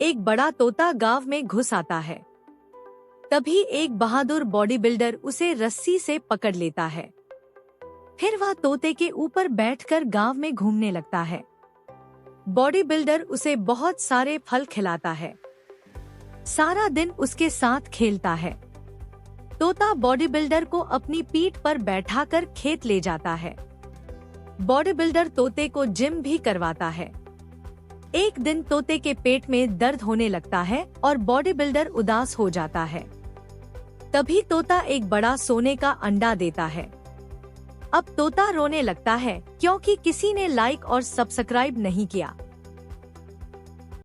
एक बड़ा तोता गांव में घुस आता है। तभी एक बहादुर बॉडी बिल्डर उसे रस्सी से पकड़ लेता है। फिर वह तोते के ऊपर बैठकर गांव में घूमने लगता है। बॉडी बिल्डर उसे बहुत सारे फल खिलाता है, सारा दिन उसके साथ खेलता है। तोता बॉडी बिल्डर को अपनी पीठ पर बैठाकर खेत ले जाता है। बॉडी बिल्डर तोते को जिम भी करवाता है। एक दिन तोते के पेट में दर्द होने लगता है और बॉडी बिल्डर उदास हो जाता है। तभी तोता एक बड़ा सोने का अंडा देता है। अब तोता रोने लगता है क्योंकि किसी ने लाइक और सब्सक्राइब नहीं किया।